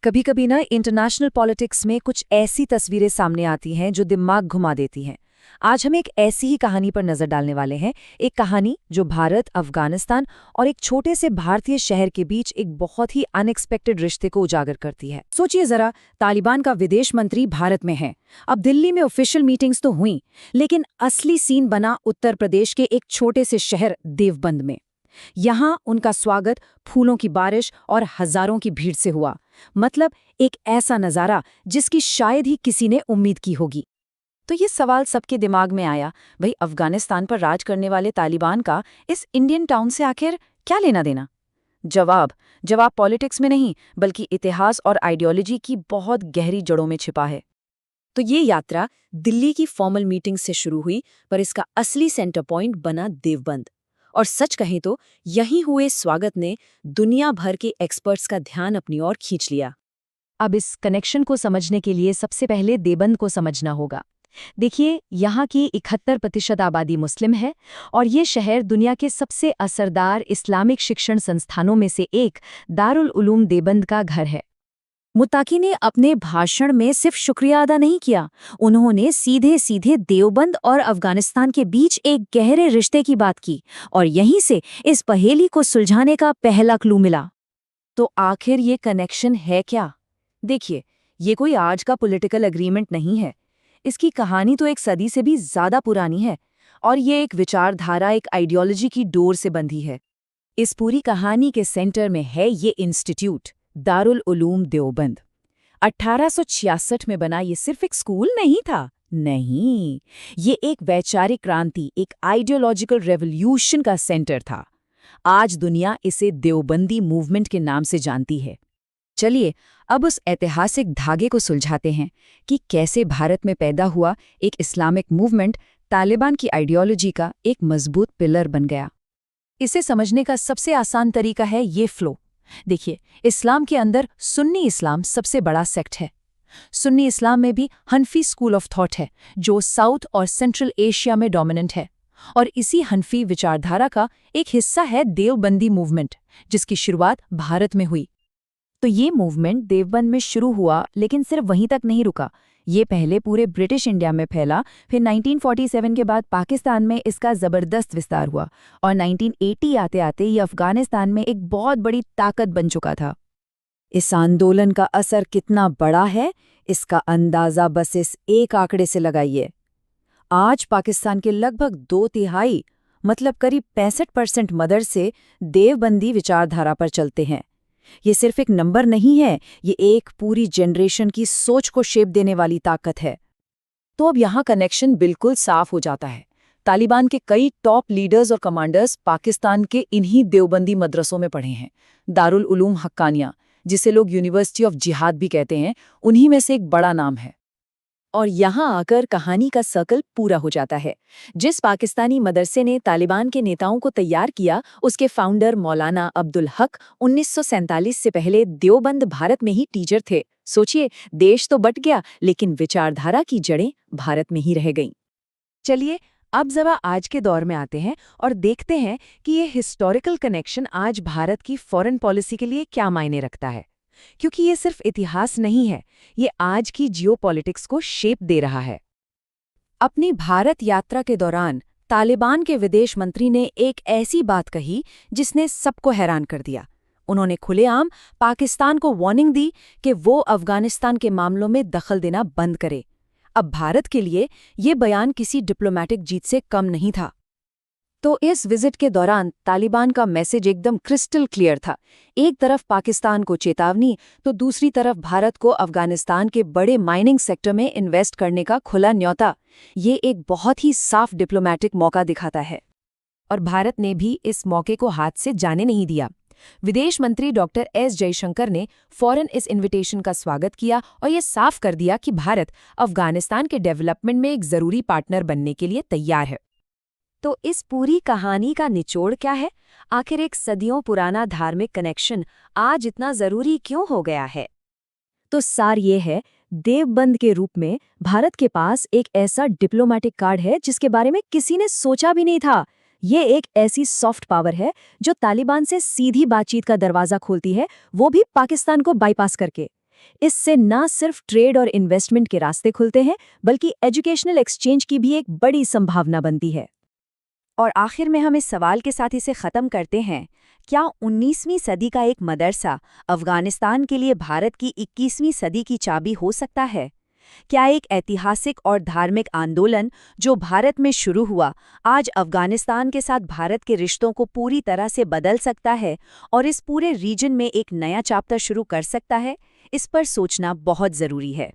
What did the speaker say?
कभी कभी ना इंटरनेशनल पॉलिटिक्स में कुछ ऐसी तस्वीरें सामने आती हैं जो दिमाग घुमा देती हैं। आज हम एक ऐसी ही कहानी पर नजर डालने वाले हैं। एक कहानी जो भारत, अफगानिस्तान और एक छोटे से भारतीय शहर के बीच एक बहुत ही अनएक्सपेक्टेड रिश्ते को उजागर करती है। सोचिए जरा, तालिबान का विदेश मंत्री भारत में है। अब दिल्ली में ऑफिशियल मीटिंग्स तो हुई, लेकिन असली सीन बना उत्तर प्रदेश के एक छोटे से शहर देवबंद में। यहाँ उनका स्वागत फूलों की बारिश और हजारों की भीड़ से हुआ। मतलब एक ऐसा नजारा जिसकी शायद ही किसी ने उम्मीद की होगी। तो ये सवाल सबके दिमाग में आया, भाई अफगानिस्तान पर राज करने वाले तालिबान का इस इंडियन टाउन से आखिर क्या लेना देना? जवाब पॉलिटिक्स में नहीं, बल्कि इतिहास और आइडियोलॉजी की बहुत गहरी जड़ों में छिपा है। तो ये यात्रा दिल्ली की फॉर्मल मीटिंग से शुरू हुई, पर इसका असली सेंटर पॉइंट बना देवबंद। और सच कहें तो यहीं हुए स्वागत ने दुनिया भर के एक्सपर्ट्स का ध्यान अपनी ओर खींच लिया। अब इस कनेक्शन को समझने के लिए सबसे पहले देवबंद को समझना होगा। देखिए, यहाँ की 71% आबादी मुस्लिम है और ये शहर दुनिया के सबसे असरदार इस्लामिक शिक्षण संस्थानों में से एक दारुल उलूम देवबंद का घर है। मुत्ताकी ने अपने भाषण में सिर्फ शुक्रिया अदा नहीं किया, उन्होंने सीधे सीधे देवबंद और अफगानिस्तान के बीच एक गहरे रिश्ते की बात की, और यहीं से इस पहेली को सुलझाने का पहला क्लू मिला। तो आखिर ये कनेक्शन है क्या? देखिए, ये कोई आज का पॉलिटिकल एग्रीमेंट नहीं है। इसकी कहानी तो एक सदी से भी ज्यादा पुरानी है, और ये एक विचारधारा, एक आइडियोलॉजी की डोर से बंधी है। इस पूरी कहानी के सेंटर में है ये इंस्टीट्यूट, दारुल उलूम देवबंद। 1866 में बना ये सिर्फ एक स्कूल नहीं था। नहीं, ये एक वैचारिक क्रांति, एक आइडियोलॉजिकल रेवोल्यूशन का सेंटर था। आज दुनिया इसे देवबंदी मूवमेंट के नाम से जानती है। चलिए अब उस ऐतिहासिक धागे को सुलझाते हैं कि कैसे भारत में पैदा हुआ एक इस्लामिक मूवमेंट तालिबान की आइडियोलॉजी का एक मजबूत पिलर बन गया। इसे समझने का सबसे आसान तरीका है ये फ्लो। देखिए, इस्लाम के अंदर सुन्नी इस्लाम सबसे बड़ा सेक्ट है। सुन्नी इस्लाम में भी हनफी स्कूल ऑफ थॉट है, जो साउथ और सेंट्रल एशिया में डोमिनेंट है। और इसी हनफी विचारधारा का एक हिस्सा है देवबंदी मूवमेंट, जिसकी शुरुआत भारत में हुई। तो ये मूवमेंट देवबंद में शुरू हुआ, लेकिन सिर्फ वहीं तक नहीं रुका। ये पहले पूरे ब्रिटिश इंडिया में फैला, फिर 1947 के बाद पाकिस्तान में इसका ज़बरदस्त विस्तार हुआ, और 1980 आते आते ये अफगानिस्तान में एक बहुत बड़ी ताकत बन चुका था। इस आंदोलन का असर कितना बड़ा है, इसका अंदाज़ा बस इस एक आंकड़े से लगाइए। आज पाकिस्तान के लगभग 2/3, मतलब करीब 65% मदरसे देवबंदी विचारधारा पर चलते हैं। ये सिर्फ एक नंबर नहीं है, ये एक पूरी जनरेशन की सोच को शेप देने वाली ताकत है। तो अब यहाँ कनेक्शन बिल्कुल साफ हो जाता है। तालिबान के कई टॉप लीडर्स और कमांडर्स पाकिस्तान के इन्हीं देवबंदी मदरसों में पढ़े हैं। दारुल उलूम हक्कानिया, जिसे लोग यूनिवर्सिटी ऑफ जिहाद भी कहते हैं, उन्हीं में से एक बड़ा नाम है। और यहाँ आकर कहानी का सर्कल पूरा हो जाता है। जिस पाकिस्तानी मदरसे ने तालिबान के नेताओं को तैयार किया, उसके फाउंडर मौलाना अब्दुल हक 1947 से पहले देवबंद भारत में ही टीचर थे। सोचिए, देश तो बट गया, लेकिन विचारधारा की जड़ें भारत में ही रह गईं। चलिए अब जरा आज के दौर में आते हैं और देखते हैं कि ये हिस्टोरिकल कनेक्शन आज भारत की फॉरेन पॉलिसी के लिए क्या मायने रखता है। क्योंकि ये सिर्फ इतिहास नहीं है, ये आज की जियोपॉलिटिक्स को शेप दे रहा है। अपनी भारत यात्रा के दौरान तालिबान के विदेश मंत्री ने एक ऐसी बात कही जिसने सबको हैरान कर दिया। उन्होंने खुलेआम पाकिस्तान को वार्निंग दी कि वो अफगानिस्तान के मामलों में दखल देना बंद करे। अब भारत के लिए ये बयान किसी डिप्लोमैटिक जीत से कम नहीं था। तो इस विजिट के दौरान तालिबान का मैसेज एकदम क्रिस्टल क्लियर था। एक तरफ पाकिस्तान को चेतावनी, तो दूसरी तरफ भारत को अफगानिस्तान के बड़े माइनिंग सेक्टर में इन्वेस्ट करने का खुला न्योता। ये एक बहुत ही साफ डिप्लोमैटिक मौका दिखाता है, और भारत ने भी इस मौके को हाथ से जाने नहीं दिया। विदेश मंत्री डॉक्टर एस जयशंकर ने फौरन इस इन्विटेशन का स्वागत किया और ये साफ कर दिया कि भारत अफगानिस्तान के डेवलपमेंट में एक जरूरी पार्टनर बनने के लिए तैयार है। तो इस पूरी कहानी का निचोड़ क्या है? आखिर एक सदियों पुराना धार्मिक कनेक्शन आज इतना जरूरी क्यों हो गया है? तो सार ये है, देवबंद के रूप में भारत के पास एक ऐसा डिप्लोमैटिक कार्ड है जिसके बारे में किसी ने सोचा भी नहीं था। ये एक ऐसी सॉफ्ट पावर है जो तालिबान से सीधी बातचीत का दरवाजा खोलती है, वो भी पाकिस्तान को बाईपास करके। इससे न सिर्फ ट्रेड और इन्वेस्टमेंट के रास्ते खुलते हैं, बल्कि एजुकेशनल एक्सचेंज की भी एक बड़ी संभावना बनती है। और आखिर में हम इस सवाल के साथ इसे ख़त्म करते हैं, क्या 19वीं सदी का एक मदरसा अफ़गानिस्तान के लिए भारत की 21वीं सदी की चाबी हो सकता है? क्या एक ऐतिहासिक और धार्मिक आंदोलन जो भारत में शुरू हुआ, आज अफ़गानिस्तान के साथ भारत के रिश्तों को पूरी तरह से बदल सकता है और इस पूरे रीजन में एक नया चैप्टर शुरू कर सकता है? इस पर सोचना बहुत ज़रूरी है।